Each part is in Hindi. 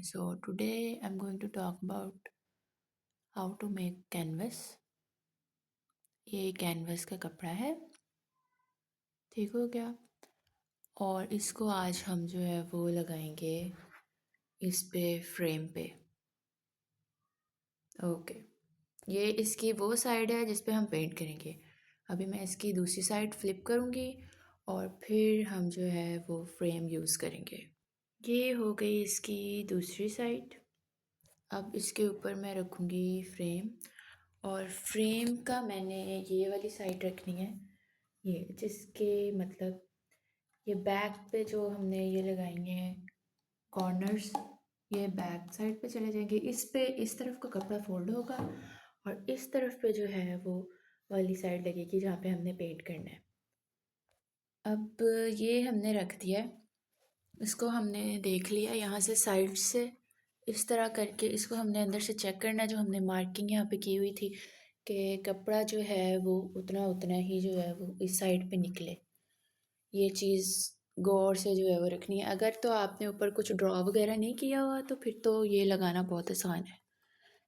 So today I'm going to talk about how to make canvas. ये कैनवस का कपड़ा है, ठीक हो गया। और इसको आज हम जो है वो लगाएंगे इस पे फ्रेम पे। ओके, ये इसकी वो साइड है जिस पे हम पेंट करेंगे। अभी मैं इसकी दूसरी साइड फ्लिप करूँगी और फिर हम जो है वो फ्रेम यूज़ करेंगे। ये हो गई इसकी दूसरी साइड। अब इसके ऊपर मैं रखूँगी फ्रेम, और फ्रेम का मैंने ये वाली साइड रखनी है, ये जिसके मतलब ये बैक पे जो हमने ये लगाएंगे हैं कॉर्नर्स, ये बैक साइड पे चले जाएंगे। इस पे इस तरफ का कपड़ा फोल्ड होगा और इस तरफ पे जो है वो वाली साइड लगेगी जहाँ पे हमने पेंट करना है। अब ये हमने रख दिया है, इसको हमने देख लिया यहाँ से साइड से इस तरह करके। इसको हमने अंदर से चेक करना है, जो हमने मार्किंग यहाँ पे की हुई थी कि कपड़ा जो है वो उतना उतना ही जो है वो इस साइड पे निकले। ये चीज़ गौर से जो है वो रखनी है। अगर तो आपने ऊपर कुछ ड्रॉ वगैरह नहीं किया हुआ तो फिर तो ये लगाना बहुत आसान है,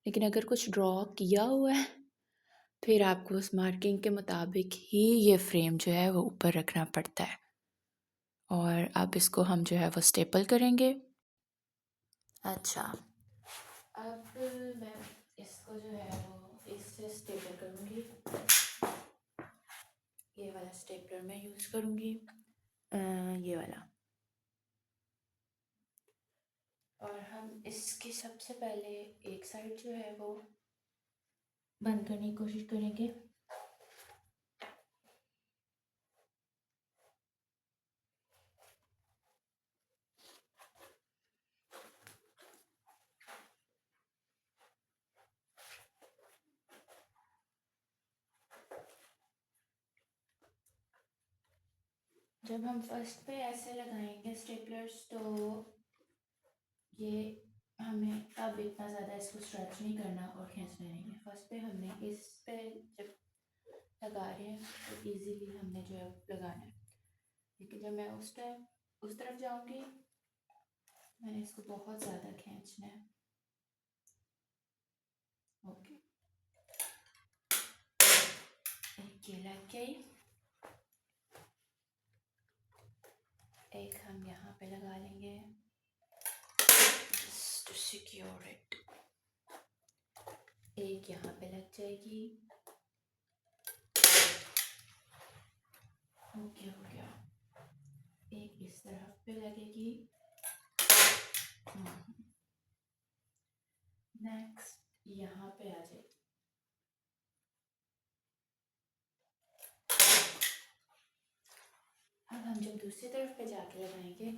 लेकिन अगर कुछ ड्रॉ किया हुआ है फिर आपको उस मार्किंग के मुताबिक ही ये फ्रेम जो है वो ऊपर रखना पड़ता है। और अब इसको हम जो है वो स्टेपल करेंगे। अच्छा, अब मैं इसको जो है वो इससे स्टेपल करूँगी। ये वाला स्टेपलर मैं यूज़ करूँगी, ये वाला। और हम इसकी सबसे पहले एक साइड जो है वो बंद करने की कोशिश करेंगे। जब हम फर्स्ट पे ऐसे लगाएंगे स्टेपलर्स तो ये हमें अब इतना ज़्यादा इसको स्ट्रेच नहीं करना और खींचना नहीं है। फर्स्ट पे हमने इस पे जब लगा रहे हैं तो इजीली हमने जो है लगाना है, लेकिन जब मैं उस टाइम उस तरफ जाऊंगी मैंने इसको बहुत ज़्यादा खींचना है। ओके, एक ये लग गई, एक हम यहाँ पे लगा लेंगे just to secure it। एक यहाँ पे लग जाएगी। ओके हो गया। एक इस तरफ पे लगेगी। नेक्स्ट यहाँ पे आ जाएगी। अब हम जब दूसरी तरफ पे जाके लगाएंगे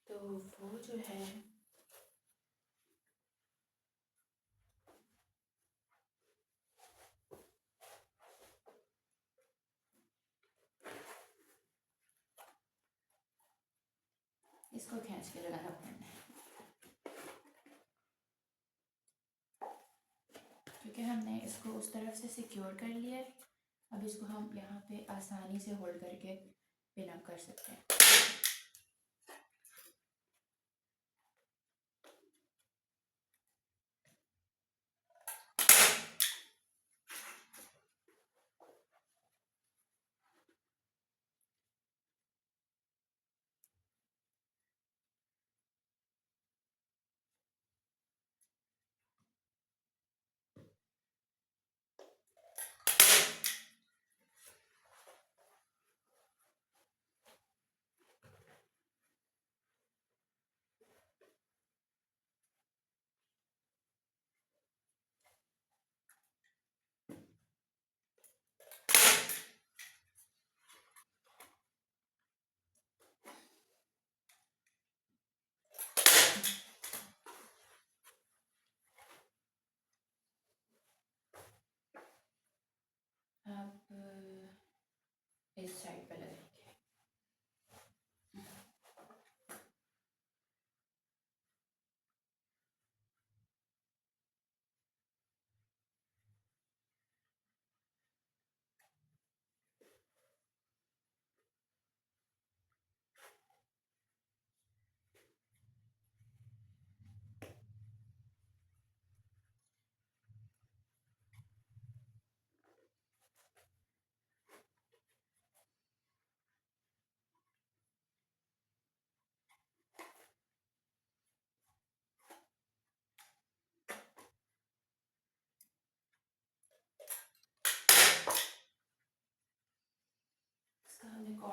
तो वो जो है इसको खींच के लगाना पड़ना है, क्योंकि हमने इसको उस तरफ से सिक्योर कर लिया है। अब इसको हम यहाँ पे आसानी से होल्ड करके पिन अप कर सकते हैं।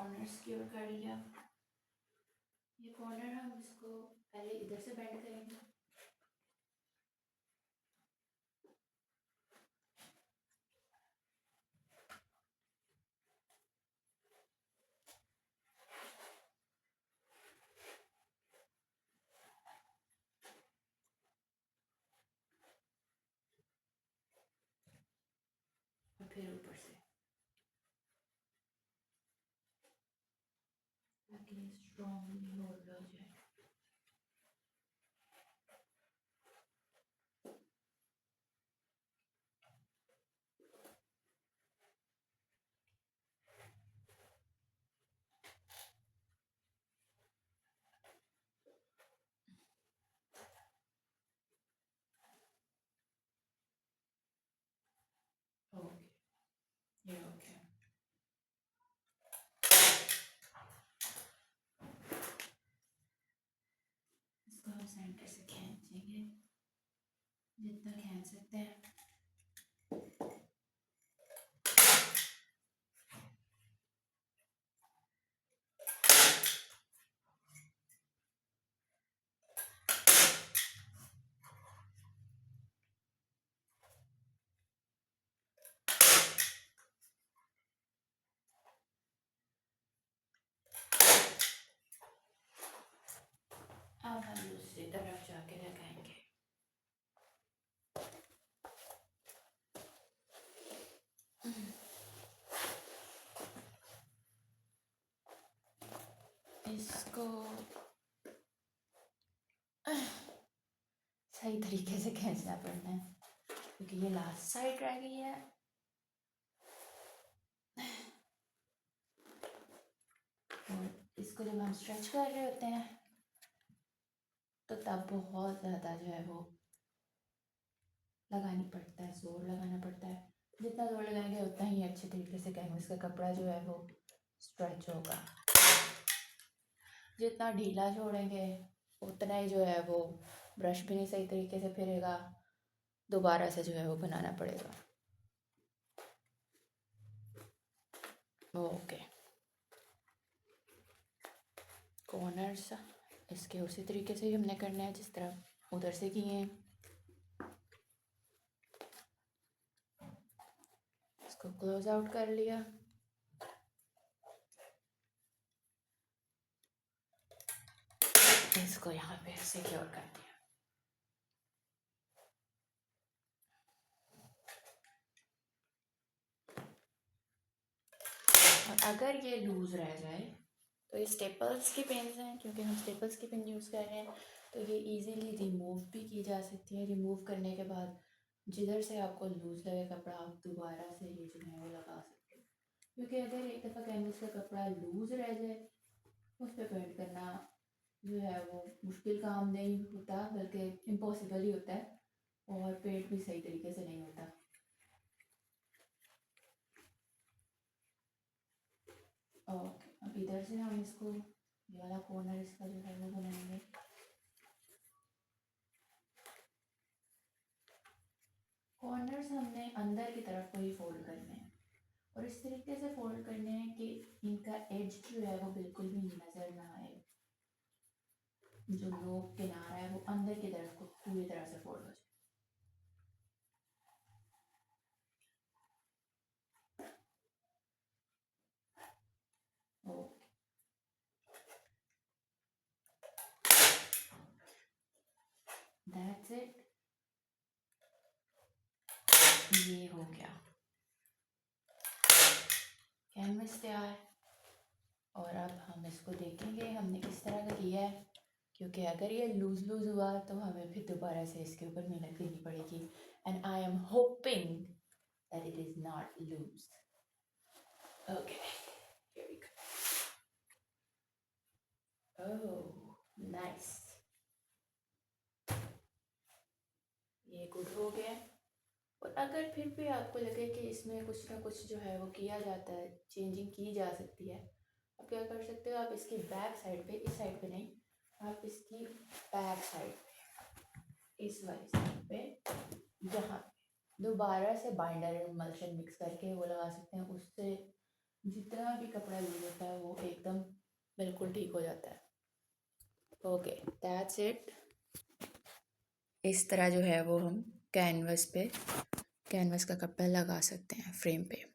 कॉर्नर्स की ओर कर लिया। ये कॉर्नर हम इसको पहले इधर से बेंड करेंगे। और फिर ऊपर से, ताकि स्ट्रॉन्गली होल्ड हो जाए। ओके, ये हो गया। इसको हम सेंटर से खींचेंगे जितना खींच सकते हैं। अब हम दूसरी तरफ जाके लगाएंगे। इसको सही तरीके से खींचना पड़ना है क्योंकि ये लास्ट साइड रह गई है। और इसको जब हम स्ट्रेच कर रहे होते हैं तो तब बहुत ज़्यादा जो है वो लगानी पड़ता है, जोर लगाना पड़ता है। जितना जोर लगाएंगे उतना ही अच्छे तरीके से कैनवस का कपड़ा जो है वो स्ट्रेच होगा। जितना ढीला छोड़ेंगे उतना ही जो है वो ब्रश भी नहीं सही तरीके से फिरेगा, दोबारा से जो है वो बनाना पड़ेगा। ओके, कॉर्नर्स इसके उसी तरीके से ही हमने करना है जिस तरह उधर से किए हैं। इसको क्लोज आउट कर लिया। इसको यहाँ पे सिक्योर कर दिया। और अगर ये लूज़ रह जाए तो ये स्टेपल्स की पेन्स हैं, क्योंकि हम स्टेपल्स की पेन यूज़ कर रहे हैं तो ये इजीली रिमूव भी की जा सकती है। रिमूव करने के बाद जिधर से आपको लूज़ लगे कपड़ा आप दोबारा से ये जो है वो लगा सकते हो। क्योंकि अगर एक दफ़ा कैनवस का कपड़ा लूज़ रह जाए उस पर पेंट करना जो है वो मुश्किल काम नहीं होता, बल्कि इम्पॉसिबल ही होता है और पेंट भी सही तरीके से नहीं होता। ओके, अब इधर से हम इसको ये वाला कॉर्नर इसका जो है वो बनाएंगे। कॉर्नर्स हमने अंदर की तरफ को ही फोल्ड करने हैं और इस तरीके से फोल्ड करने हैं कि इनका एज जो है वो बिल्कुल भी नज़र ना आए। जो लोग किनारा है वो अंदर की तरफ को पूरी तरह से फोल्ड हो जाए। ओके, दैट्स इट, ये हो गया कैनवस तैयार। और अब हम इसको देखेंगे हमने किस तरह का किया है, क्योंकि अगर ये लूज़ लूज़ हुआ तो हमें फिर दोबारा से इसके ऊपर मेहनत करनी पड़ेगी। And I am hoping that it is not lose. Okay, here we go. Oh, nice. ये गुड हो गया। और अगर फिर भी आपको लगे कि इसमें कुछ ना कुछ जो है वो किया जाता है, चेंजिंग की जा सकती है, आप क्या कर सकते हो, आप इसकी बैक साइड पे, इस साइड पे नहीं, आप इसकी बैक साइड पे, इस वाली साइड पे, यहाँ दोबारा से बाइंडर एंड मल्शन मिक्स करके वो लगा सकते हैं। उससे जितना भी कपड़ा यूज होता है वो एकदम बिल्कुल ठीक हो जाता है। Okay, that's it. इस तरह जो है वो हम कैनवस का कपड़ा लगा सकते हैं फ्रेम पे।